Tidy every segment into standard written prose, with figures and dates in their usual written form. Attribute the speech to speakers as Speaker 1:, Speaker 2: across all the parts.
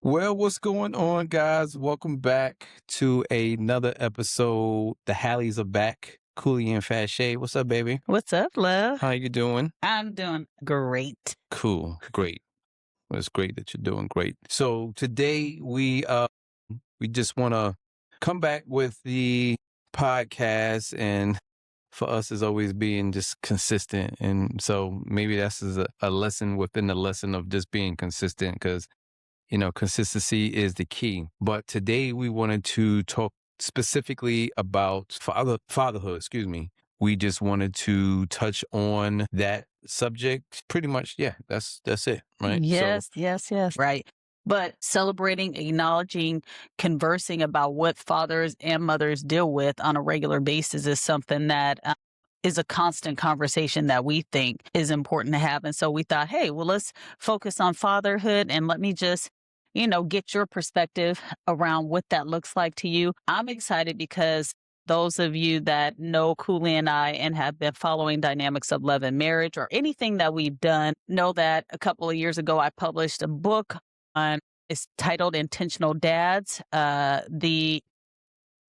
Speaker 1: Well, what's going on, guys? Welcome back to another episode. The Hallies are back. Cooley and Fat Shay. What's up, baby?
Speaker 2: What's up, love?
Speaker 1: How you doing?
Speaker 2: I'm doing great.
Speaker 1: Cool. Great. Well, it's great that you're doing great. So today we just want to come back with the podcast, and for us is always being just consistent. And so maybe that's a lesson within the lesson of just being consistent, because consistency is the key. But today we wanted to talk specifically about fatherhood, excuse me. We just wanted to touch on that subject. Pretty much, yeah, that's it, right?
Speaker 2: Yes, yes. Right. But celebrating, acknowledging, conversing about what fathers and mothers deal with on a regular basis is something that is a constant conversation that we think is important to have. And so we thought, hey, well, let's focus on fatherhood and let me just get your perspective around what that looks like to you. I'm excited because those of you that know Cooley and I and have been following dynamics of love and marriage or anything that we've done know that a couple of years ago I published a book on it's titled Intentional Dads, the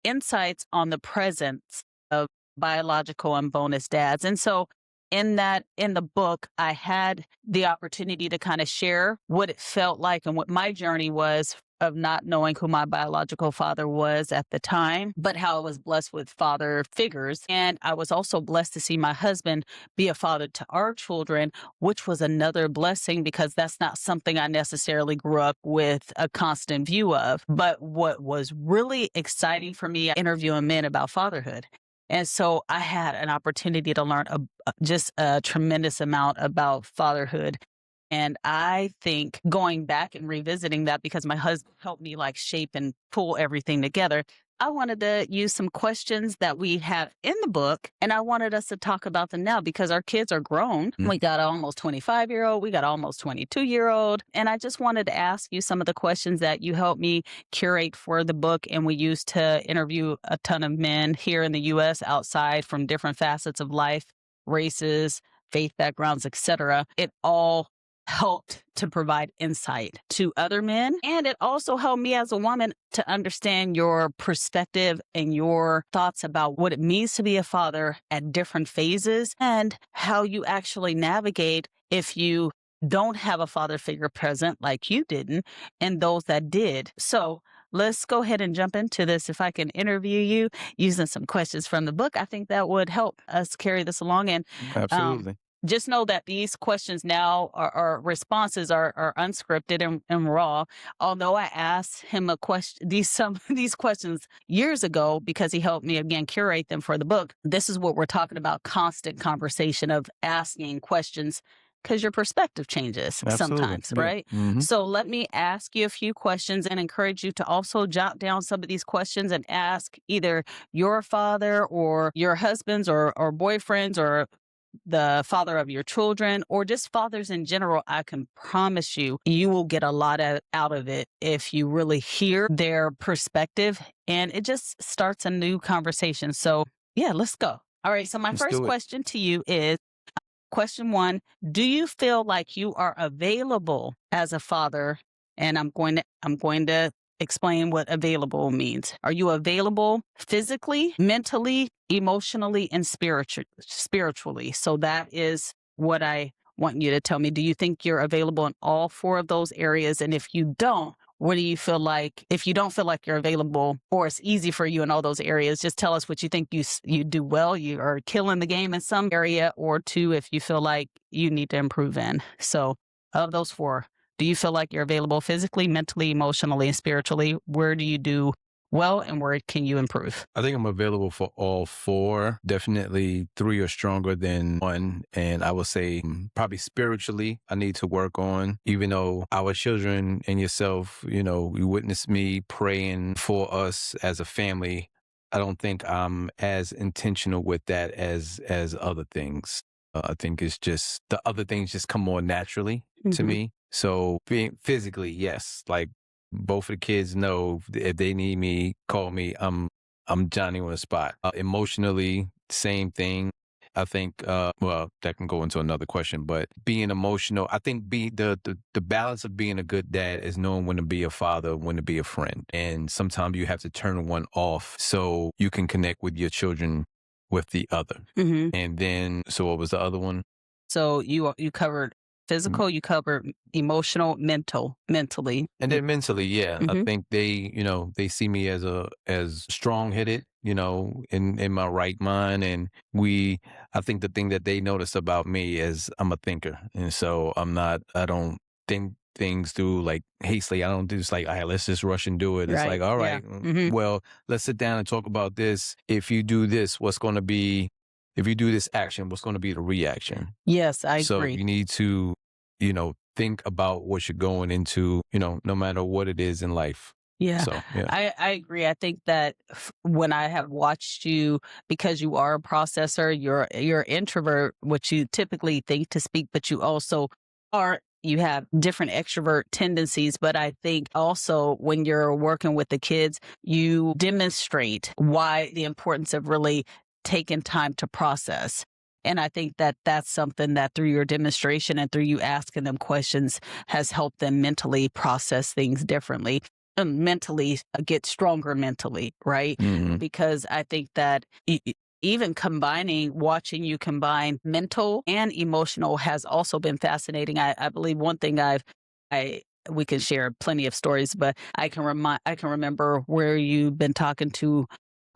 Speaker 2: insights on the presence of biological and bonus dads. And so in the book, I had the opportunity to kind of share what it felt like and what my journey was of not knowing who my biological father was at the time, but how I was blessed with father figures. And I was also blessed to see my husband be a father to our children, which was another blessing because that's not something I necessarily grew up with a constant view of. But what was really exciting for me, interviewing men about fatherhood. And so I had an opportunity to learn just a tremendous amount about fatherhood. And I think going back and revisiting that because my husband helped me like shape and pull everything together, I wanted to use some questions that we have in the book. And I wanted us to talk about them now because our kids are grown. We got an almost 25-year-old. We got an almost 22-year-old. And I just wanted to ask you some of the questions that you helped me curate for the book. And we used to interview a ton of men here in the U.S., outside, from different facets of life, races, faith backgrounds, etc. It all helped to provide insight to other men. And it also helped me as a woman to understand your perspective and your thoughts about what it means to be a father at different phases and how you actually navigate if you don't have a father figure present like you didn't and those that did. So let's go ahead and jump into this. If I can interview you using some questions from the book, I think that would help us carry this along. And
Speaker 1: Absolutely.
Speaker 2: just know that these questions now are responses are unscripted and raw. Although I asked him some of these questions years ago because he helped me again curate them for the book. This is what we're talking about: constant conversation of asking questions because your perspective changes sometimes,
Speaker 1: Yeah.
Speaker 2: right? So let me ask you a few questions and encourage you to also jot down some of these questions and ask either your father or your husband's or boyfriends or the father of your children, or just fathers in general. I can promise you, you will get a lot out of it if you really hear their perspective, and it just starts a new conversation. So yeah, let's go. All right. So my
Speaker 1: Let's
Speaker 2: first
Speaker 1: do it.
Speaker 2: question to you is question one: do you feel like you are available as a father? And I'm going to explain what available means. Are you available physically, mentally, emotionally, and spiritually? So that is what I want you to tell me. Do you think you're available in all four of those areas? And if you don't, what do you feel like? If you don't feel like you're available or it's easy for you in all those areas, just tell us what you think you do well. You are killing the game in some area, or two, if you feel like you need to improve in. So of those four, do you feel like you're available physically, mentally, emotionally, and spiritually? Where do you do well and where can you improve?
Speaker 1: I think I'm available for all four. Definitely three are stronger than one. And I would say probably spiritually, I need to work on, even though our children and yourself, you witnessed me praying for us as a family. I don't think I'm as intentional with that as other things. I think it's just the other things just come more naturally to me. So being physically, yes, like both of the kids know if they need me, call me. I'm Johnny on the spot. Emotionally, same thing. I think, well, that can go into another question, but being emotional, I think the balance of being a good dad is knowing when to be a father, when to be a friend. And sometimes you have to turn one off so you can connect with your children with the other.
Speaker 2: Mhm.
Speaker 1: And then, so what was the other one?
Speaker 2: So you covered physical, you covered emotional, mentally.
Speaker 1: And then mentally, yeah, I
Speaker 2: Mhm.
Speaker 1: think they, they see me as as strong headed, in my right mind. And I think the thing that they notice about me is I'm a thinker. And so I don't think things through like hastily. I don't do just like, all right, let's just rush and do it. It's like,
Speaker 2: Right.
Speaker 1: all
Speaker 2: Yeah.
Speaker 1: right,
Speaker 2: Mhm.
Speaker 1: well, let's sit down and talk about this. If you do this, if you do this action, what's going to be the reaction?
Speaker 2: Yes, I
Speaker 1: So
Speaker 2: agree.
Speaker 1: you need to, think about what you're going into, no matter what it is in life.
Speaker 2: Yeah,
Speaker 1: So, yeah.
Speaker 2: I agree. I think that when I have watched you, because you are a processor, you're introvert, which you typically think to speak, but you also you have different extrovert tendencies. But I think also when you're working with the kids, you demonstrate why the importance of really taking time to process. And I think that that's something that through your demonstration and through you asking them questions has helped them mentally process things differently and mentally get stronger mentally, right?
Speaker 1: Hmm.
Speaker 2: Because I think that even watching you combine mental and emotional has also been fascinating. I believe one thing I, we can share plenty of stories, but I can remember where you've been talking to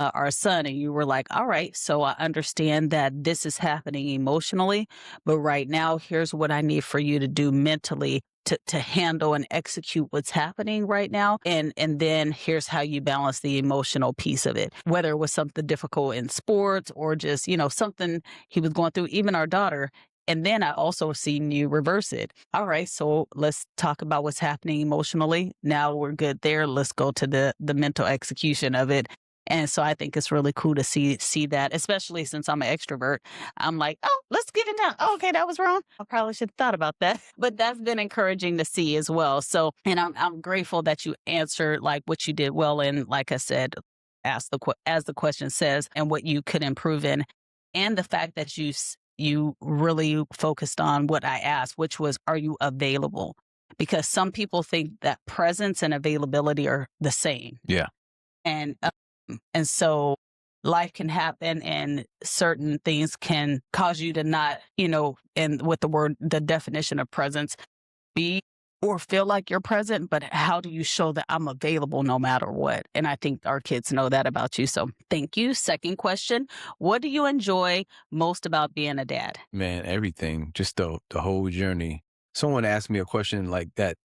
Speaker 2: our son and you were like, all right, so I understand that this is happening emotionally, but right now, here's what I need for you to do mentally to handle and execute what's happening right now. And then here's how you balance the emotional piece of it, whether it was something difficult in sports or just, something he was going through, even our daughter. And then I also seen you reverse it. All right, so let's talk about what's happening emotionally. Now we're good there. Let's go to the mental execution of it. And so I think it's really cool to see that, especially since I'm an extrovert. I'm like, oh, let's get it down. Oh, okay, that was wrong. I probably should have thought about that. But that's been encouraging to see as well. So, and I'm grateful that you answered like what you did well, and like I said, as the question says, and what you could improve in, and the fact that you really focused on what I asked, which was, are you available? Because some people think that presence and availability are the same,
Speaker 1: Yeah.
Speaker 2: and so life can happen and certain things can cause you to not, and with the definition of presence, be or feel like you're present, but how do you show that I'm available no matter what? And I think our kids know that about you. So thank you. Second question. What do you enjoy most about being a dad?
Speaker 1: Man, everything, just the whole journey. Someone asked me a question like that,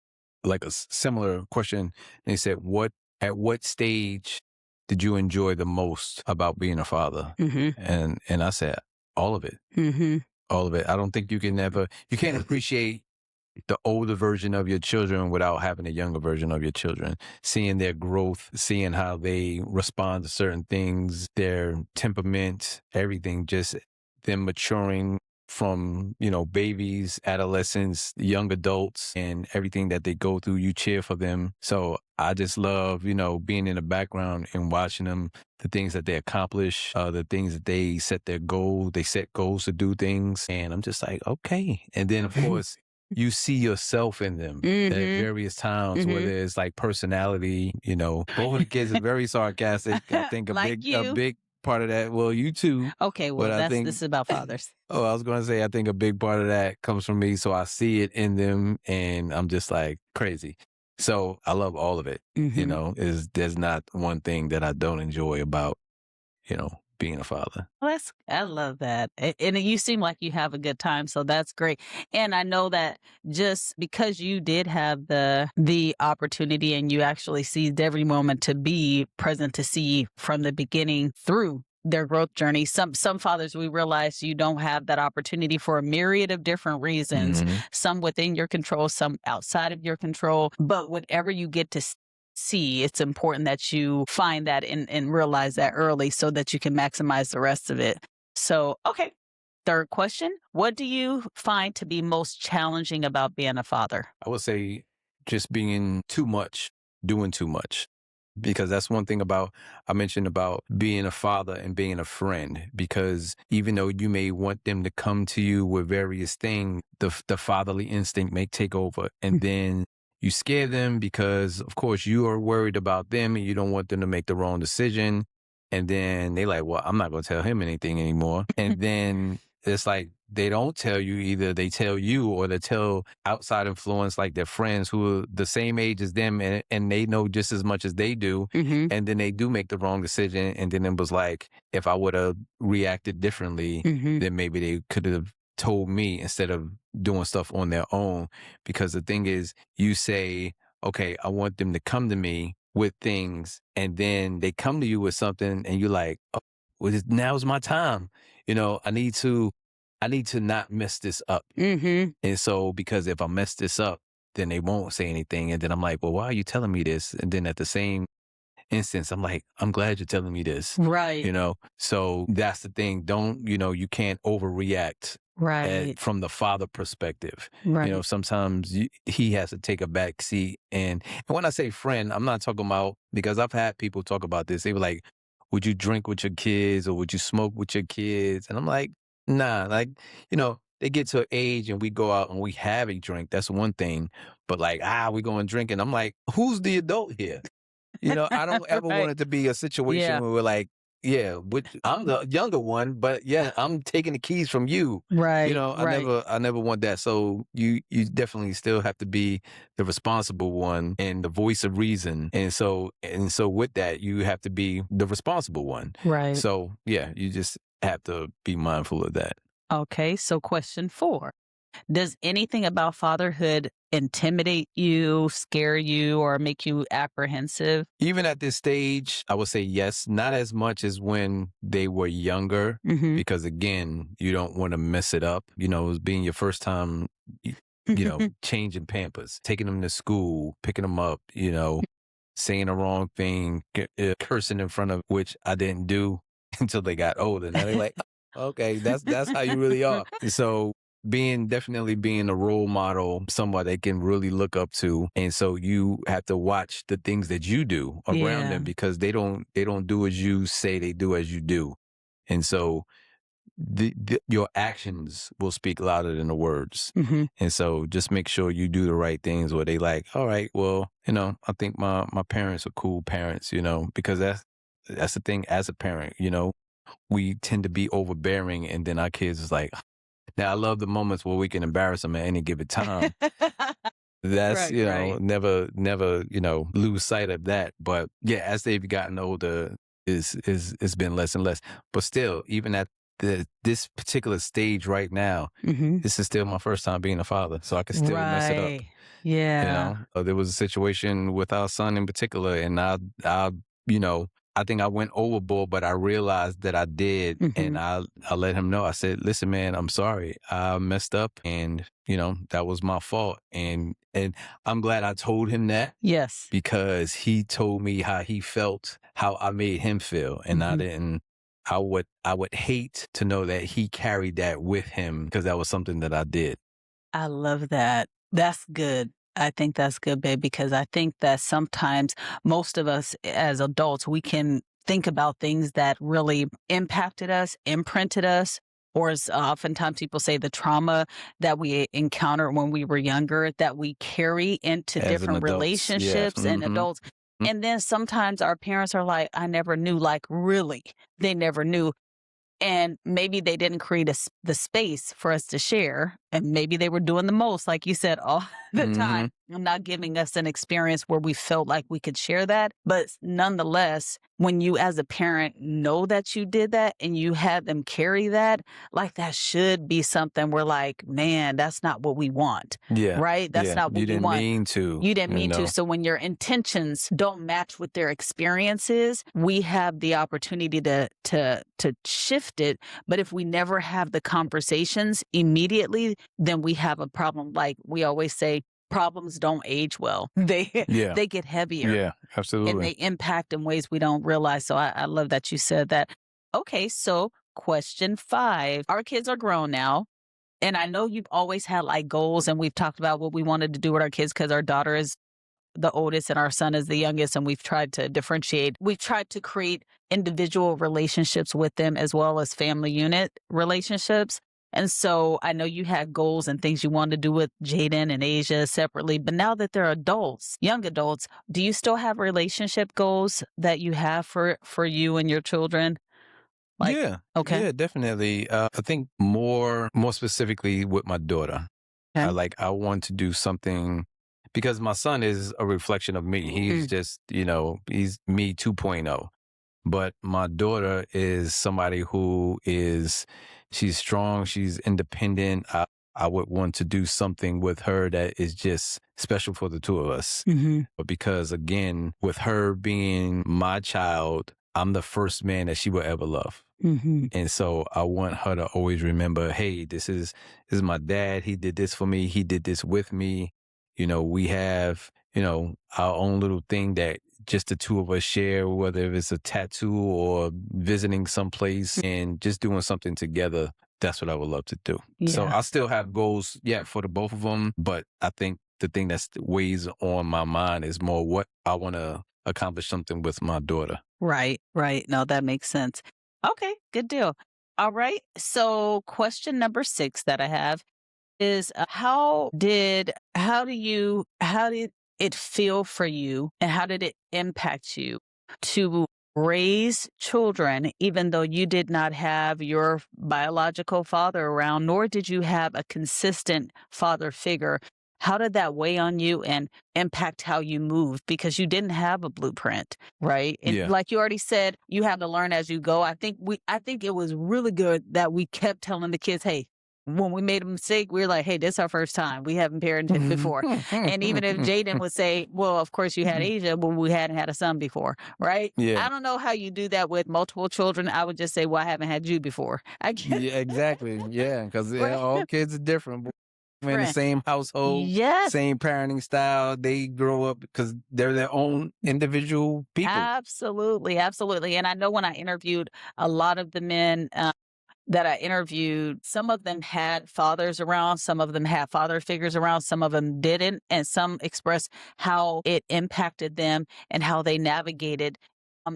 Speaker 1: like a similar question. And they said, at what stage did you enjoy the most about being a father?
Speaker 2: Mm-hmm.
Speaker 1: And I said, all of it,
Speaker 2: Mm-hmm.
Speaker 1: all of it. I don't think you can't appreciate the older version of your children without having a younger version of your children, seeing their growth, seeing how they respond to certain things, their temperament, everything, just them maturing from, babies, adolescents, young adults, and everything that they go through. You cheer for them. So I just love, being in the background and watching them, the things that they accomplish, the things that they set goals to do things. And I'm just like, okay. And then, of course, you see yourself in them at
Speaker 2: Mm-hmm.
Speaker 1: various times,
Speaker 2: Mm-hmm.
Speaker 1: whether it's like personality, both of the kids are very sarcastic. I think
Speaker 2: Like
Speaker 1: a
Speaker 2: you.
Speaker 1: big part of that, well, you too,
Speaker 2: Okay,
Speaker 1: but
Speaker 2: well,
Speaker 1: I
Speaker 2: this
Speaker 1: think,
Speaker 2: is about fathers.
Speaker 1: oh, I was going to say, I think a big part of that comes from me. So I see it in them and I'm just like crazy. So I love all of it,
Speaker 2: Mm-hmm.
Speaker 1: there's not one thing that I don't enjoy about, being a father.
Speaker 2: Well, I love that. And you seem like you have a good time, so that's great. And I know that just because you did have the opportunity and you actually seized every moment to be present to see from the beginning through their growth journey. Some fathers, we realize you don't have that opportunity for a myriad of different reasons,
Speaker 1: Hmm.
Speaker 2: some within your control, some outside of your control. But whatever you get to see, it's important that you find that and realize that early so that you can maximize the rest of it. So, okay. Third question. What do you find to be most challenging about being a father?
Speaker 1: I would say just being too much, doing too much, because that's one thing about I mentioned about being a father and being a friend. Because even though you may want them to come to you with various things, the fatherly instinct may take over, and then you scare them because, of course, you are worried about them and you don't want them to make the wrong decision. And then they like, well, I'm not going to tell him anything anymore. And then it's like they don't tell you, either they tell you or they tell outside influence, like their friends who are the same age as them, and they know just as much as they do.
Speaker 2: Mm-hmm.
Speaker 1: And then they do make the wrong decision. And then it was like, if I would have reacted differently,
Speaker 2: Mm-hmm.
Speaker 1: then maybe they could have told me instead of doing stuff on their own. Because the thing is, you say, okay, I want them to come to me with things, and then they come to you with something, and you're like, oh, well, now's my time. I need to not mess this up.
Speaker 2: Mm-hmm.
Speaker 1: And so, because if I mess this up, then they won't say anything. And then I'm like, well, why are you telling me this? And then at the same instance, I'm like, I'm glad you're telling me this.
Speaker 2: Right.
Speaker 1: So that's the thing. Don't, you can't overreact
Speaker 2: Right.
Speaker 1: from the father perspective.
Speaker 2: Right.
Speaker 1: Sometimes he has to take a back seat. And when I say friend, I'm not talking about, because I've had people talk about this. They were like, would you drink with your kids or would you smoke with your kids? And I'm like, nah, like, they get to an age and we go out and we have a drink. That's one thing. But like, we go and drink. And I'm like, who's the adult here? I don't ever want
Speaker 2: Right.
Speaker 1: it to be a situation
Speaker 2: Yeah.
Speaker 1: where we're like, yeah, I'm the younger one, but yeah, I'm taking the keys from you.
Speaker 2: Right.
Speaker 1: I
Speaker 2: Right.
Speaker 1: never want that. So you definitely still have to be the responsible one and the voice of reason. And so with that, you have to be the responsible one.
Speaker 2: Right.
Speaker 1: So yeah, you just have to be mindful of that.
Speaker 2: Okay. So question 4. Does anything about fatherhood intimidate you, scare you, or make you apprehensive?
Speaker 1: Even at this stage, I would say yes, not as much as when they were younger,
Speaker 2: Mm-hmm.
Speaker 1: because again, you don't want to mess it up. It was being your first time, changing Pampers, taking them to school, picking them up, saying the wrong thing, cursing in front of, which I didn't do until they got older. Now they're like, okay, that's how you really are. So definitely being a role model, someone they can really look up to. And so you have to watch the things that you do around
Speaker 2: Yeah.
Speaker 1: them, because they don't do as you say, they do as you do. And so your actions will speak louder than the words.
Speaker 2: Mm-hmm.
Speaker 1: And so just make sure you do the right things, where they like, all right, well, I think my parents are cool parents, because that's the thing as a parent, we tend to be overbearing, and then our kids is like, now I love the moments where we can embarrass them at any given time. That's,
Speaker 2: Right. Right.
Speaker 1: never, lose sight of that. But yeah, as they've gotten older, it's been less and less. But still, even at this particular stage right now,
Speaker 2: Mm-hmm.
Speaker 1: this is still my first time being a father, so I can still mess it up.
Speaker 2: Right. Yeah.
Speaker 1: There was a situation with our son in particular, and you know, I think I went overboard, but I realized that I did, and
Speaker 2: Mm-hmm.
Speaker 1: I let him know. I said, "Listen, man, I'm sorry. I messed up, and that was my fault." And I'm glad I told him that,
Speaker 2: Yes.
Speaker 1: because he told me how he felt, how I made him feel, and I
Speaker 2: Mm-hmm.
Speaker 1: didn't. I would hate to know that he carried that with him, because that was something that I did.
Speaker 2: I love that. That's good. I think that's good, babe, because I think that sometimes most of us as adults, we can think about things that really impacted us, imprinted us, or as oftentimes people say, the trauma that we encountered when we were younger that we carry into
Speaker 1: As an
Speaker 2: different
Speaker 1: adult, yeah.
Speaker 2: relationships and adults. And then sometimes our parents are like, I never knew, like, really, they never knew. And maybe they didn't create the space for us to share. And maybe they were doing the most, like you said, all the time, and not giving us an experience where we felt like we could share that. But nonetheless, when you as a parent know that you did that and you have them carry that, like that should be something where like, man, that's not what we want.
Speaker 1: Yeah,
Speaker 2: Right? That's
Speaker 1: yeah.
Speaker 2: not
Speaker 1: You
Speaker 2: what we
Speaker 1: didn't
Speaker 2: want.
Speaker 1: mean to,
Speaker 2: You didn't mean to. So when your intentions don't match with their experiences, we have the opportunity to shift it. But if we never have the conversations immediately, then we have a problem. Like we always say, problems don't age well. They
Speaker 1: Yeah,
Speaker 2: they get heavier
Speaker 1: yeah,
Speaker 2: and they
Speaker 1: absolutely.
Speaker 2: impact in ways we don't realize. So I love that you said that. Okay, so question 5. Our kids are grown now. And I know you've always had like goals, and we've talked about what we wanted to do with our kids because our daughter is the oldest and our son is the youngest, and we've tried to differentiate. We've tried to create individual relationships with them as well as family unit relationships. And so I know you had goals and things you wanted to do with Jaden and Asia separately, but now that they're adults, young adults, do you still have relationship goals that you have for you and your children? Like,
Speaker 1: Yeah,
Speaker 2: okay,
Speaker 1: yeah, definitely. I think more specifically with my daughter.
Speaker 2: okay,
Speaker 1: I want to do something because my son is a reflection of me. He's
Speaker 2: mm,
Speaker 1: just, he's me 2.0. But my daughter is somebody she's strong, she's independent. I would want to do something with her that is just special for the two of us.
Speaker 2: mm-hmm,
Speaker 1: But because again, with her being my child, I'm the first man that she will ever love.
Speaker 2: mm-hmm,
Speaker 1: And so I want her to always remember, hey, this is my dad. He did this for me. He did this with me. We have, our own little thing that just the two of us share, whether it's a tattoo or visiting someplace and just doing something together. That's what I would love to do. So
Speaker 2: yeah.
Speaker 1: I still have goals, yeah, for the both of them. But I think the thing that weighs on my mind is more what I want to accomplish something with my daughter.
Speaker 2: Right, right. No, that makes sense. Okay, good deal. All right. So, question number 6 that I have is how did it feel for you and how did it impact you to raise children even though you did not have your biological father around, nor did you have a consistent father figure? How did that weigh on you and impact how you move because you didn't have a blueprint, right? And
Speaker 1: Yeah.
Speaker 2: like you already said, you have to learn as you go. I think it was really good that we kept telling the kids, hey, when we made a mistake, we were like, hey, this is our first time. We haven't parented before. And even if Jaden would say, well, of course you had Asia, but we hadn't had a son before, right?
Speaker 1: Yeah.
Speaker 2: I don't know how you do that with multiple children. I would just say, well, I haven't had you before. I get
Speaker 1: Yeah, exactly. Yeah, because
Speaker 2: right.
Speaker 1: all kids are different. We're in the
Speaker 2: Friend.
Speaker 1: same household,
Speaker 2: Yes,
Speaker 1: same parenting style. They grow up because they're their own individual people.
Speaker 2: absolutely. Absolutely. And I know when I interviewed a lot of the men, that I interviewed, some of them had fathers around, some of them had father figures around, some of them didn't, and some expressed how it impacted them and how they navigated,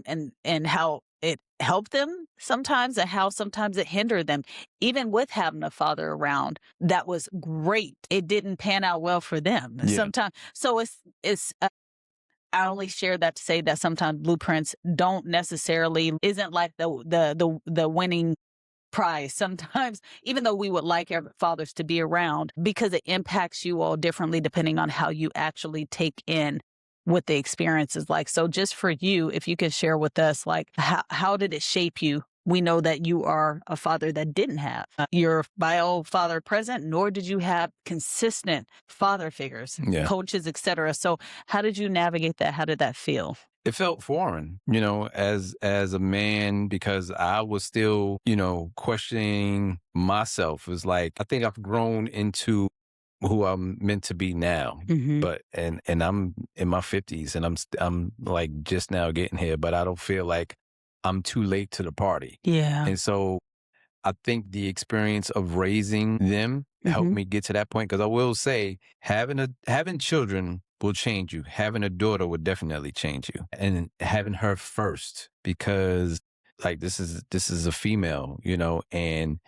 Speaker 2: and how it helped them sometimes, and how sometimes it hindered them. Even with having a father around, that was great. It didn't pan out well for them
Speaker 1: Yeah.
Speaker 2: sometimes. So it's. I only share that to say that sometimes blueprints don't necessarily isn't like the winning prize sometimes, even though we would like our fathers to be around, because it impacts you all differently depending on how you actually take in what the experience is like. So just for you, if you could share with us, like, how did it shape you? We know that you are a father that didn't have your bio father present, nor did you have consistent father figures,
Speaker 1: Yeah.
Speaker 2: coaches, etc. So how did you navigate that? How did that feel?
Speaker 1: It felt foreign, as a man, because I was still, questioning myself. It was like I think I've grown into who I'm meant to be now.
Speaker 2: Hmm.
Speaker 1: But and I'm in my 50s and I'm like just now getting here, but I don't feel like I'm too late to the party.
Speaker 2: Yeah.
Speaker 1: And so I think the experience of raising them helped
Speaker 2: Hmm.
Speaker 1: me get to that point. Because I will say, having children will change you. Having a daughter would definitely change you, and having her first, because like this is a female, and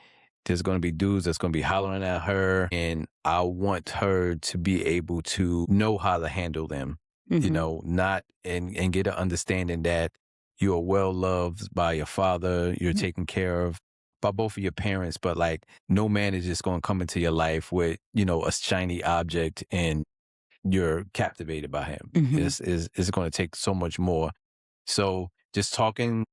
Speaker 1: there's going to be dudes that's going to be hollering at her, and I want her to be able to know how to handle them,
Speaker 2: Hmm.
Speaker 1: not and get an understanding that you are well loved by your father, you're taken care of by both of your parents, but like no man is just going to come into your life with, a shiny object and you're captivated by him.
Speaker 2: Hmm.
Speaker 1: It's going to take so much more. So just talking,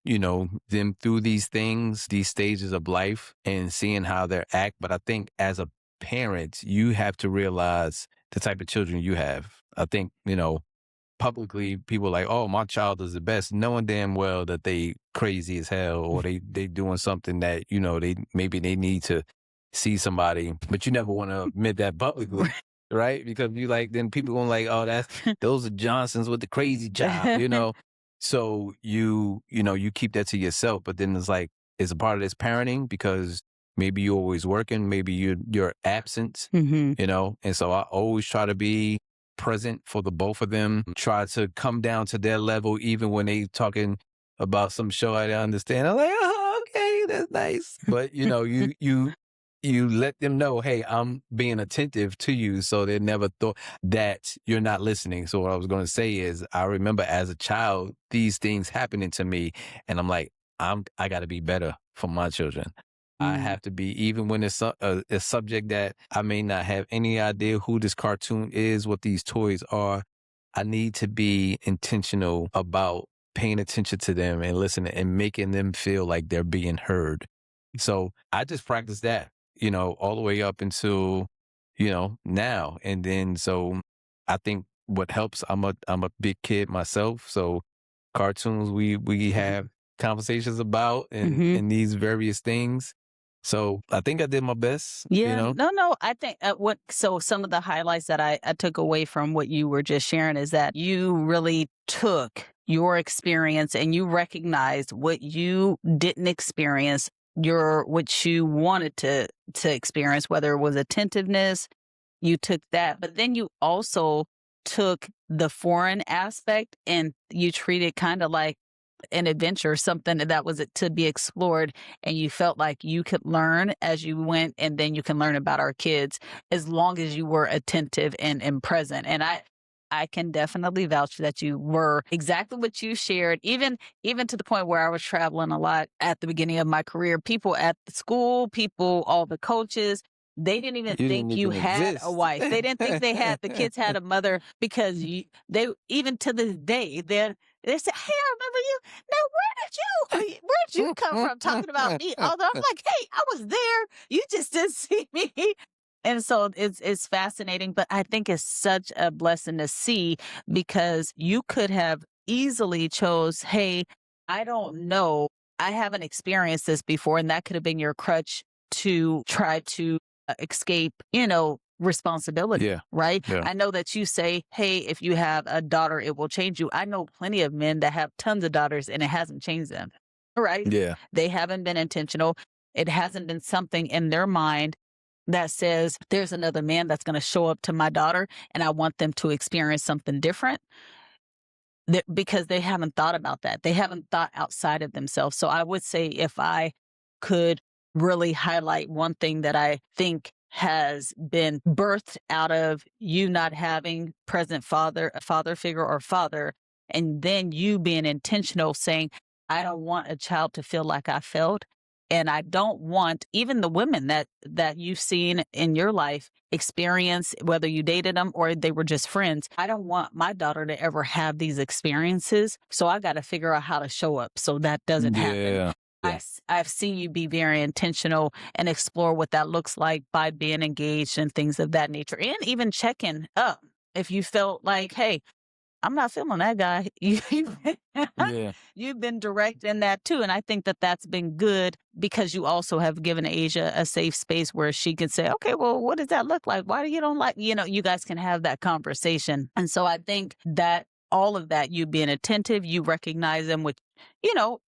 Speaker 1: them through these things, these stages of life and seeing how they act. But I think as a parent, you have to realize the type of children you have. I think, publicly people are like, oh, my child is the best, knowing damn well that they crazy as hell or they doing something that, they need to see somebody, but you never want to admit that publicly, right? Because you like, then people going like, oh, those are Johnsons with the crazy child. So you keep that to yourself, but then it's like, it's a part of this parenting because maybe you're always working, maybe you're absent,
Speaker 2: Hmm.
Speaker 1: and so I always try to be present for the both of them, try to come down to their level, even when they talking about some show I don't understand. I'm like, oh, okay, that's nice. But you let them know, hey, I'm being attentive to you, so they never thought that you're not listening. So what I was going to say is, I remember as a child these things happening to me, and I'm like, I got to be better for my children. I
Speaker 2: Mm.
Speaker 1: have to be, even when it's a subject that I may not have any idea who this cartoon is, what these toys are. I need to be intentional about paying attention to them and listening and making them feel like they're being heard. So I just practice that, all the way up until, now. And then, so I think what helps, I'm a big kid myself. So cartoons, we have conversations about
Speaker 2: Mhm.
Speaker 1: and these various things. So I think I did my best,
Speaker 2: Yeah, no. I think some of the highlights that I took away from what you were just sharing is that you really took your experience and you recognized what you didn't experience, what you wanted to experience, whether it was attentiveness, you took that, but then you also took the foreign aspect and you treated kind of like an adventure, something that was to be explored, and you felt like you could learn as you went, and then you can learn about our kids as long as you were attentive and present. And I can definitely vouch that you were exactly what you shared, even to the point where I was traveling a lot at the beginning of my career. People at the school, people, all the coaches, they didn't even
Speaker 1: you didn't
Speaker 2: think you
Speaker 1: even
Speaker 2: had a
Speaker 1: exist.
Speaker 2: wife. They didn't think the kids had a mother because they, even to this day, they say, "Hey, I remember you. Now, where'd you come from talking about me?" Although I'm like, "Hey, I was there. You just didn't see me." And so it's fascinating, but I think it's such a blessing to see because you could have easily chose, "Hey, I don't know. I haven't experienced this before," and that could have been your crutch to try to escape, responsibility,
Speaker 1: Yeah.
Speaker 2: right?
Speaker 1: Yeah.
Speaker 2: I know that you say, "Hey, if you have a daughter, it will change you." I know plenty of men that have tons of daughters and it hasn't changed them, right?
Speaker 1: Yeah.
Speaker 2: They haven't been intentional. It hasn't been something in their mind that says, "There's another man that's going to show up to my daughter and I want them to experience something different." Because they haven't thought about that. They haven't thought outside of themselves. So I would say, if I could really highlight one thing that I think has been birthed out of you not having present a father figure or father, and then you being intentional saying, "I don't want a child to feel like I felt. And I don't want even the women that you've seen in your life experience, whether you dated them or they were just friends. I don't want my daughter to ever have these experiences. So I got to figure out how to show up so that doesn't happen."
Speaker 1: Yeah. Yeah.
Speaker 2: I've seen you be very intentional and explore what that looks like by being engaged and things of that nature, and even checking up if you felt like, "Hey, I'm not feeling that guy."
Speaker 1: Yeah.
Speaker 2: You've been direct in that too. And I think that that's been good because you also have given Asia a safe space where she can say, "Okay, well, what does that look like? Why do you don't like," you guys can have that conversation. And so I think that all of that, you being attentive, you recognize them, which,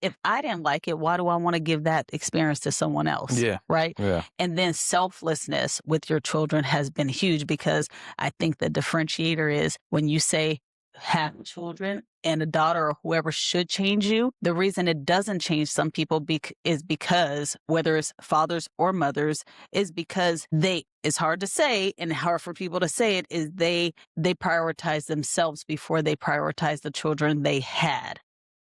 Speaker 2: if I didn't like it, why do I want to give that experience to someone else?
Speaker 1: Yeah.
Speaker 2: Right.
Speaker 1: Yeah.
Speaker 2: And then selflessness with your children has been huge because I think the differentiator is when you say, "Have children and a daughter or whoever should change you." The reason it doesn't change some people is because, whether it's fathers or mothers, is because it's hard to say and hard for people to say it, is they prioritize themselves before they prioritize the children they had.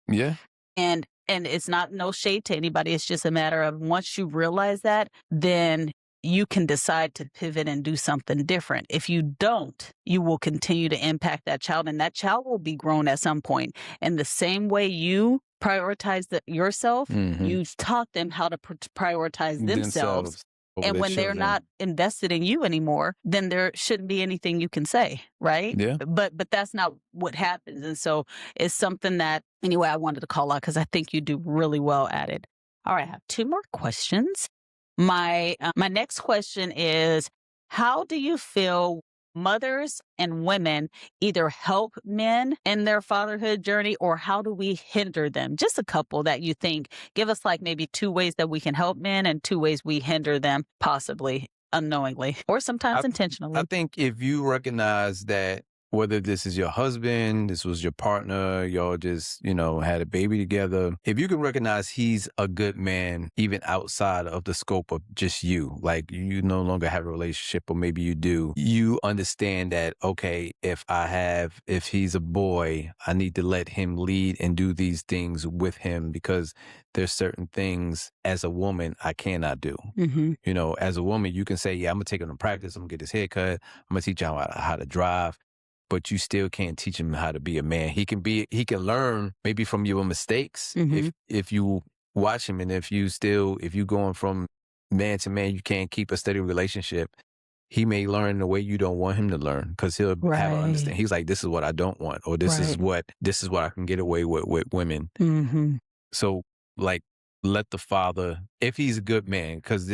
Speaker 1: Yeah.
Speaker 2: And it's not, no shade to anybody. It's just a matter of, once you realize that, then you can decide to pivot and do something different. If you don't, you will continue to impact that child, and that child will be grown at some point. And the same way you prioritize yourself,
Speaker 1: Mm-hmm.
Speaker 2: you've taught them how to prioritize themselves.
Speaker 1: Themselves over
Speaker 2: And
Speaker 1: their
Speaker 2: when they're
Speaker 1: children.
Speaker 2: not invested in you anymore, then there shouldn't be anything you can say, right?
Speaker 1: Yeah.
Speaker 2: But that's not what happens. And so it's something that, anyway, I wanted to call out because I think you do really well at it. All right, I have two more questions. My next question is, how do you feel mothers and women either help men in their fatherhood journey, or how do we hinder them? Just a couple that you think. Give us like maybe two ways that we can help men and two ways we hinder them, possibly unknowingly or sometimes
Speaker 1: I
Speaker 2: intentionally.
Speaker 1: think if you recognize that whether this is your husband, this was your partner, y'all just, had a baby together. If you can recognize he's a good man, even outside of the scope of just you, like you no longer have a relationship, or maybe you do, you understand that, okay, if he's a boy, I need to let him lead and do these things with him, because there's certain things as a woman I cannot do. As a woman, you can say, yeah, I'm gonna take him to practice, I'm gonna get his hair cut, I'm gonna teach him how to drive, but you still can't teach him how to be a man. He can learn maybe from your mistakes if you watch him, and if you going from man to man, you can't keep a steady relationship. He may learn the way you don't want him to learn, because he'll have an understanding. He's like, this is what I don't want, or this is what I can get away with women. So, like, let the father, if he's a good man, because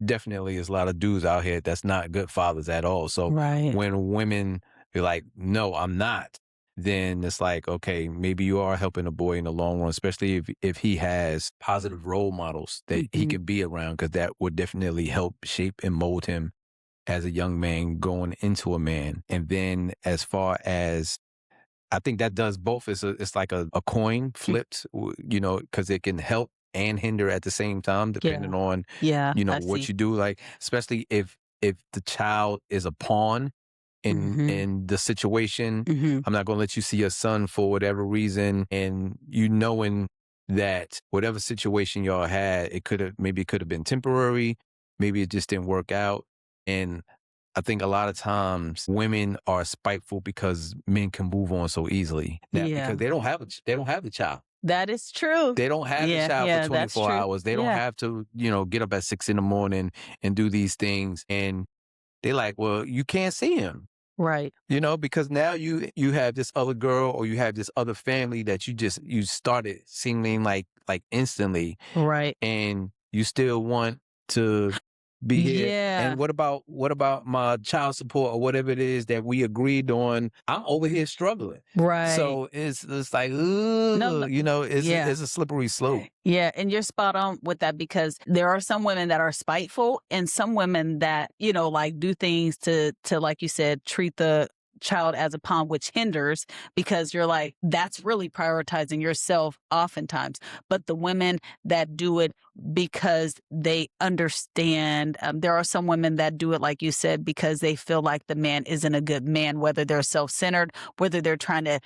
Speaker 1: definitely is a lot of dudes out here that's not good fathers at all. So when women be like, no, I'm not, then it's like, okay, maybe you are helping a boy in the long run, especially if he has positive role models that he can be around, because that would definitely help shape and mold him as a young man going into a man. And then as far as, I think that does both. It's like a coin flipped, because it can help and hinder at the same time, depending on, what you do. Like, especially if the child is a pawn in the situation, I'm not going to let you see your son for whatever reason. And knowing that whatever situation y'all had, it could have been temporary. Maybe it just didn't work out. And I think a lot of times women are spiteful because men can move on so easily. Because they don't have the child.
Speaker 2: That is true.
Speaker 1: They don't have the child for 24 hours. They don't have to, get up at 6 a.m. and do these things. And they're like, well, you can't see him.
Speaker 2: Right.
Speaker 1: Because now you have this other girl, or you have this other family that you started seeming like instantly.
Speaker 2: Right.
Speaker 1: And you still want to be here.
Speaker 2: Yeah.
Speaker 1: And what about my child support, or whatever it is that we agreed on? I'm over here struggling.
Speaker 2: Right.
Speaker 1: So it's like, it's a slippery slope.
Speaker 2: Yeah, and you're spot on with that, because there are some women that are spiteful, and some women that, like, do things to like you said, treat the child as a pawn, which hinders, because you're like, that's really prioritizing yourself oftentimes. But the women that do it because they understand, there are some women that do it, like you said, because they feel like the man isn't a good man, whether they're self-centered, whether they're trying to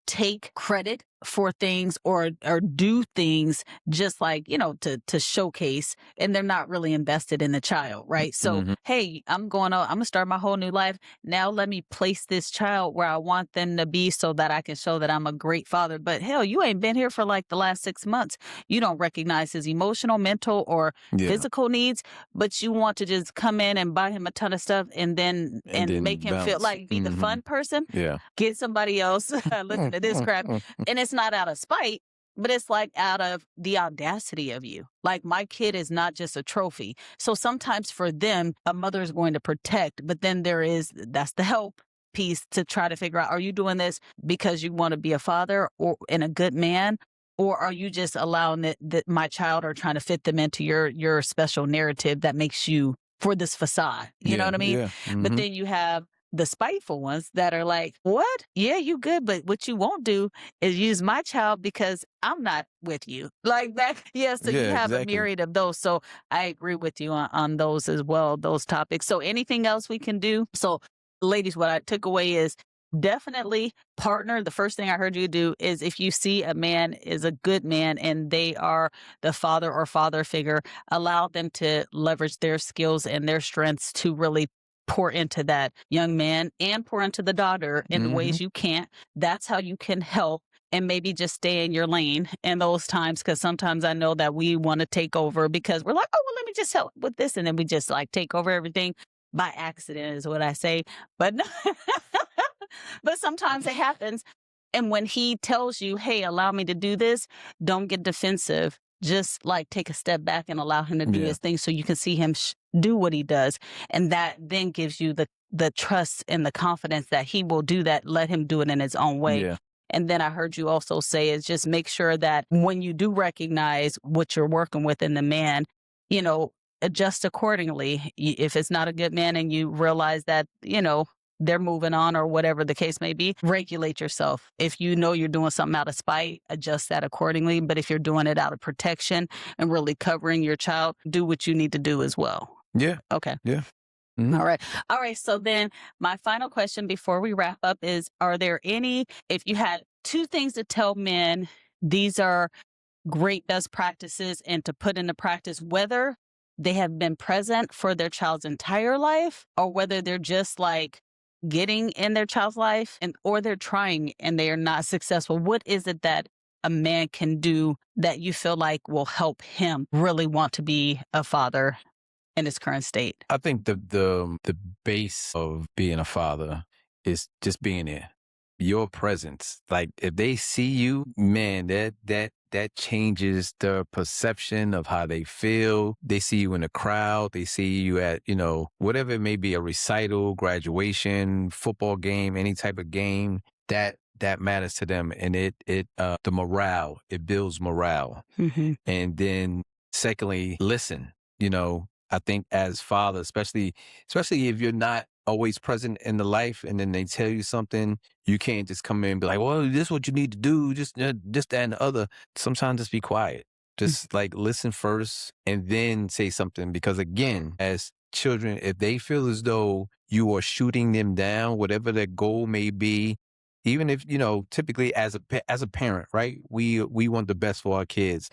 Speaker 2: take credit for things or do things just like, to showcase, and they're not really invested in the child, right? So, hey, I'm going to start my whole new life. Now let me place this child where I want them to be, so that I can show that I'm a great father. But hell, you ain't been here for like the last 6 months. You don't recognize his emotional, mental, or physical needs, but you want to just come in and buy him a ton of stuff, and then make him feel like be the fun person.
Speaker 1: Yeah.
Speaker 2: Get somebody else listen to this crap. And it's not out of spite, but it's like out of the audacity of you. Like, my kid is not just a trophy. So sometimes for them, a mother is going to protect, but then that's the help piece to try to figure out, are you doing this because you want to be a father and a good man? Or are you just allowing that my child, or trying to fit them into your special narrative that makes you for this facade? You know what I mean?
Speaker 1: Yeah.
Speaker 2: But then you have the spiteful ones that are like, what? Yeah, you good. But what you won't do is use my child because I'm not with you. Like that. Yeah. So you have a myriad of those. So I agree with you on those as well, those topics. So anything else we can do? So ladies, what I took away is definitely partner. The first thing I heard you do is, if you see a man is a good man and they are the father or father figure, allow them to leverage their skills and their strengths to really pour into that young man and pour into the daughter in the ways you can't. That's how you can help. And maybe just stay in your lane in those times, because sometimes I know that we want to take over, because we're like, oh, well, let me just help with this. And then we just like take over everything by accident, is what I say. But but sometimes it happens. And when he tells you, hey, allow me to do this, don't get defensive. Just like take a step back and allow him to do his thing, so you can see him do what he does. And that then gives you the trust and the confidence that he will do that. Let him do it in his own way. Yeah. And then I heard you also say is just make sure that when you do recognize what you're working with in the man, adjust accordingly. If it's not a good man and you realize that, they're moving on or whatever the case may be, regulate yourself. If you know you're doing something out of spite, adjust that accordingly. But if you're doing it out of protection and really covering your child, do what you need to do as well.
Speaker 1: Yeah.
Speaker 2: Okay.
Speaker 1: Yeah. Mhm.
Speaker 2: All right. All right. So then my final question before we wrap up is, are there any, if you had two things to tell men, these are great best practices and to put into practice, whether they have been present for their child's entire life or whether they're just like getting in their child's life and or they're trying and they are not successful, what is it that a man can do that you feel like will help him really want to be a father in his current state?
Speaker 1: I think the base of being a father is just being there. Your presence. Like if they see you, man, that changes the perception of how they feel. They see you in the crowd, they see you at, whatever it may be, a recital, graduation, football game, any type of game, that matters to them. And the morale, it builds morale.
Speaker 2: Mm-hmm.
Speaker 1: And then secondly, listen, I think as father, especially if you're not always present in the life and then they tell you something, you can't just come in and be like, well, this is what you need to do, just that and the other. Sometimes just be quiet. Just like listen first and then say something. Because again, as children, if they feel as though you are shooting them down, whatever their goal may be, even if, typically as a parent, right? We want the best for our kids.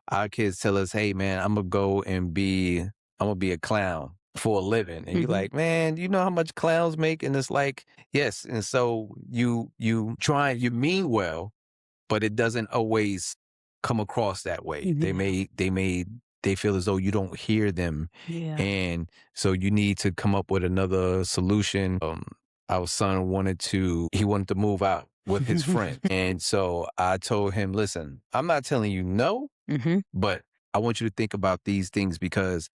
Speaker 1: Our kids tell us, hey man, I'm gonna be a clown for a living. And you're
Speaker 2: Mm-hmm.
Speaker 1: like, man, you know how much clowns make? And it's like, yes. And so you you mean well, but it doesn't always come across that way. They feel as though you don't hear them.
Speaker 2: Yeah.
Speaker 1: And so you need to come up with another solution. Our son wanted to move out with his friend. And so I told him, listen, I'm not telling you no,
Speaker 2: Mm-hmm.
Speaker 1: but I want you to think about these things because,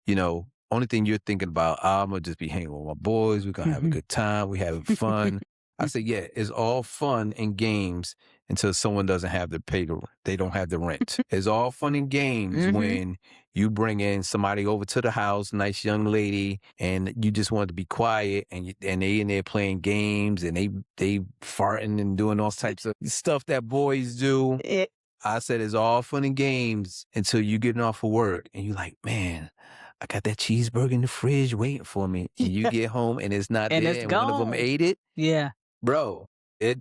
Speaker 1: only thing you're thinking about, I'm going to just be hanging with my boys. We're going to have a good time. We having fun. I said, yeah, it's all fun and games until someone doesn't have they don't have the rent. It's all fun and games when you bring in somebody over to the house, nice young lady, and you just want to be quiet and they in there playing games and they farting and doing all types of stuff that boys do. I said it's all fun and games until you getting off of work and you like, man, I got that cheeseburger in the fridge waiting for me. And you get home and it's not
Speaker 2: And
Speaker 1: there
Speaker 2: it's
Speaker 1: and one of them
Speaker 2: gone.
Speaker 1: ate it.
Speaker 2: Yeah.
Speaker 1: Bro, it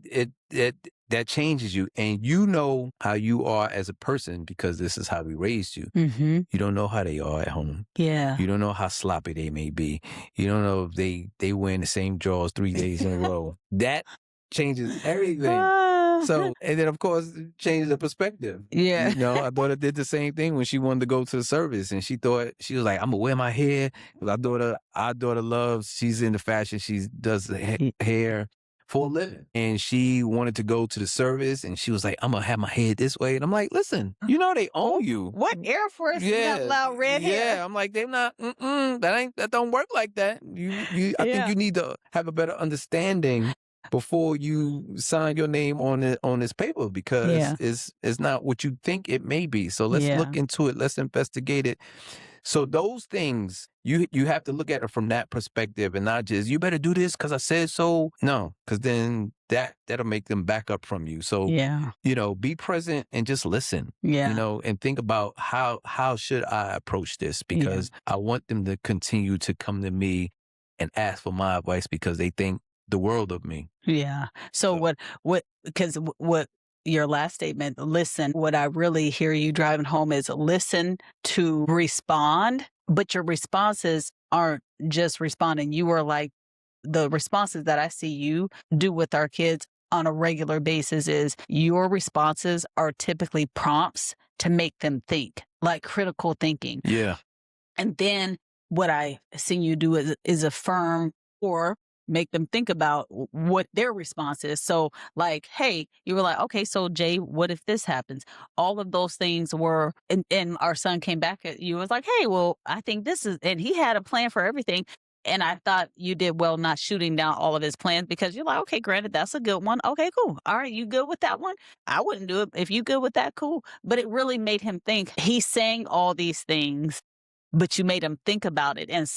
Speaker 1: that changes you. And you know how you are as a person because this is how we raised you.
Speaker 2: Mm-hmm.
Speaker 1: You don't know how they are at home.
Speaker 2: Yeah.
Speaker 1: You don't know how sloppy they may be. You don't know if they wearing the same drawers 3 days in a row. That changes everything. So, and then of course, it changes the perspective.
Speaker 2: Yeah.
Speaker 1: My daughter did the same thing when she wanted to go to the service and she was like, I'm gonna wear my hair. Our daughter loves, she's into fashion. She does the hair for a living. And she wanted to go to the service and she was like, I'm gonna have my hair this way. And I'm like, listen, they own you.
Speaker 2: What Air Force got loud red hair?
Speaker 1: Yeah, I'm like, they're not, that don't work like that. I think you need to have a better understanding before you sign your name on this paper because it's not what you think it may be. So let's look into it. Let's investigate it. So those things you have to look at it from that perspective and not just you better do this because I said so. No, because then that'll make them back up from you. So be present and just listen. And think about how should I approach this because I want them to continue to come to me and ask for my advice because they think the world of me.
Speaker 2: Yeah. So what your last statement, listen, what I really hear you driving home is listen to respond, but your responses aren't just responding. You are like the responses that I see you do with our kids on a regular basis is your responses are typically prompts to make them think, like critical thinking.
Speaker 1: Yeah.
Speaker 2: And then what I see you do is affirm or make them think about what their response is. So like, hey, you were like, okay, so Jay, what if this happens? All of those things were, and our son came back at you and was like, hey, well, I think this is, and he had a plan for everything. And I thought you did well not shooting down all of his plans because you're like, okay, granted, that's a good one. Okay, cool. All right, you good with that one? I wouldn't do it. If you good with that, cool. But it really made him think. He's saying all these things but you made him think about it, and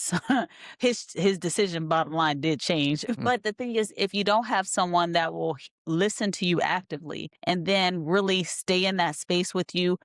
Speaker 2: his decision, bottom line, did change. But the thing is, if you don't have someone that will listen to you actively and then really stay in that space with you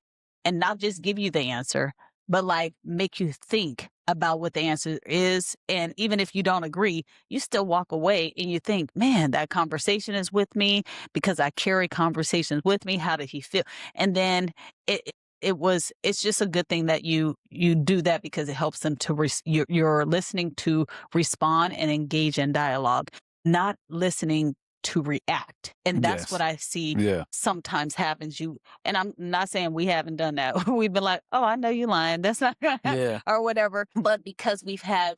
Speaker 2: and not just give you the answer, but like make you think about what the answer is. And even if you don't agree, you still walk away and you think, man, that conversation is with me because I carry conversations with me. How did he feel? And then it's just a good thing that you do that, because it helps them to you're listening to respond and engage in dialogue, not listening to react. And that's what
Speaker 1: Yes.
Speaker 2: I see
Speaker 1: Yeah.
Speaker 2: sometimes happens. And I'm not saying we haven't done that. We've been like, oh, I know you lying, that's not
Speaker 1: Yeah.
Speaker 2: or whatever. But because we've had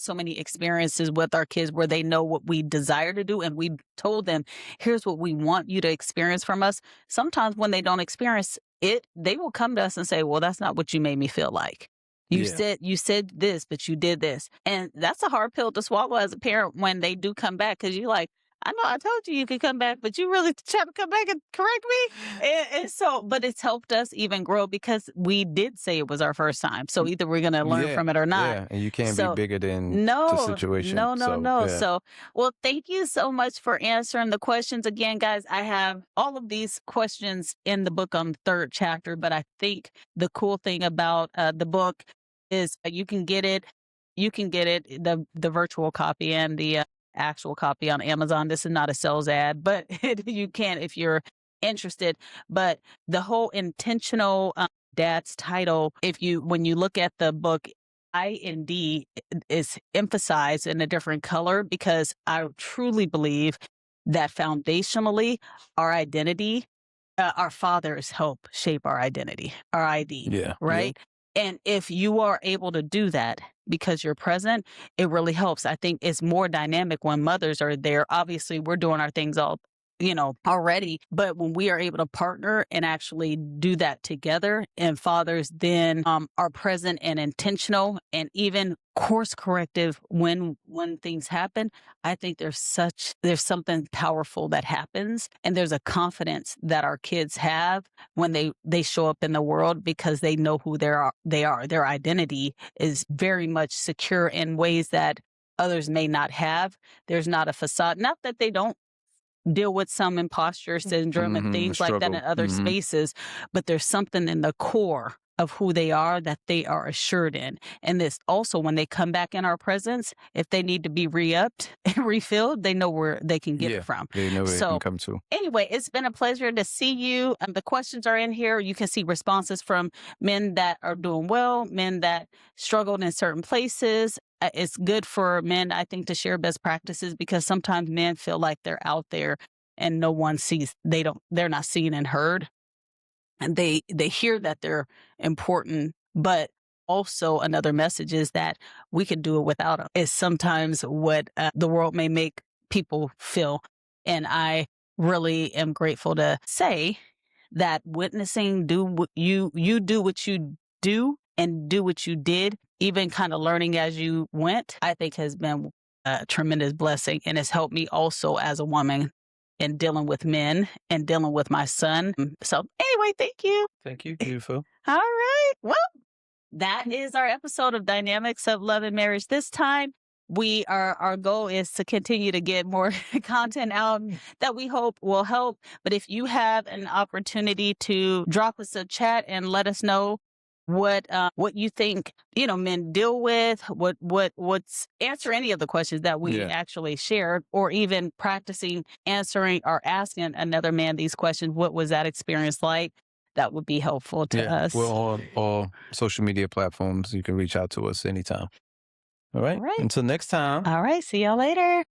Speaker 2: so many experiences with our kids where they know what we desire to do, and we told them, here's what we want you to experience from us. Sometimes when they don't experience it, they will come to us and say, well, that's not what you made me feel like.
Speaker 1: Yeah.
Speaker 2: You said this, but you did this. And that's a hard pill to swallow as a parent when they do come back, because you're like, I know I told you could come back, but you really try to come back and correct me. And so, but it's helped us even grow because we did say it was our first time. So either we're going to learn
Speaker 1: Yeah.
Speaker 2: from it or not.
Speaker 1: Yeah. And you can't be
Speaker 2: So
Speaker 1: bigger than the
Speaker 2: no,
Speaker 1: situation.
Speaker 2: no, no,
Speaker 1: So
Speaker 2: no.
Speaker 1: yeah.
Speaker 2: So, well, thank you so much for answering the questions. Again, guys, I have all of these questions in the book on the third chapter, but I think the cool thing about the book is you can get it. You can get it, the virtual copy and the actual copy on Amazon. This is not a sales ad, but you can if you're interested. But the whole intentional dad's title, when you look at the book, I and D is emphasized in a different color because I truly believe that foundationally our identity, our fathers help shape our identity, our ID,
Speaker 1: Yeah. Yeah.
Speaker 2: right? And if you are able to do that because you're present, it really helps. I think it's more dynamic when mothers are there. Obviously, we're doing our things all, already. But when we are able to partner and actually do that together, and fathers then are present and intentional and even course corrective when things happen, I think there's something powerful that happens, and there's a confidence that our kids have when they show up in the world because they know who they are. Their identity is very much secure in ways that others may not have. There's not a facade. Not that they don't deal with some imposter syndrome and
Speaker 1: Mm-hmm. The
Speaker 2: things like that in
Speaker 1: struggle.
Speaker 2: other
Speaker 1: Mm-hmm.
Speaker 2: spaces, but there's something in the core of who they are that they are assured in. And this also, when they come back in our presence, if they need to be re-upped and refilled, they know where they can get it
Speaker 1: Yeah.
Speaker 2: from.
Speaker 1: They know where they can
Speaker 2: So
Speaker 1: come to.
Speaker 2: anyway, it's been a pleasure to see you. The questions are in here. You can see responses from men that are doing well, men that struggled in certain places. It's good for men, I think, to share best practices because sometimes men feel like they're out there and no one sees, they're not seen and heard. And they hear that they're important, but also another message is that we can do it without them. Is sometimes what the world may make people feel. And I really am grateful to say that witnessing, you do what you do and do what you did, even kind of learning as you went, I think has been a tremendous blessing, and has helped me also as a woman in dealing with men and dealing with my son. So anyway, thank you.
Speaker 1: Thank you. Beautiful.
Speaker 2: All right. Well, that is our episode of Dynamics of Love and Marriage. This time, our goal is to continue to get more content out that we hope will help. But if you have an opportunity to drop us a chat and let us know what you think men deal with, what's answer any of the questions that we
Speaker 1: Yeah.
Speaker 2: actually shared, or even practicing answering or asking another man these questions. What was that experience like? That would be helpful to
Speaker 1: Yeah. We're
Speaker 2: us.
Speaker 1: on all social media platforms. You can reach out to us anytime. All right.
Speaker 2: All right.
Speaker 1: Until next time.
Speaker 2: All right. See y'all later.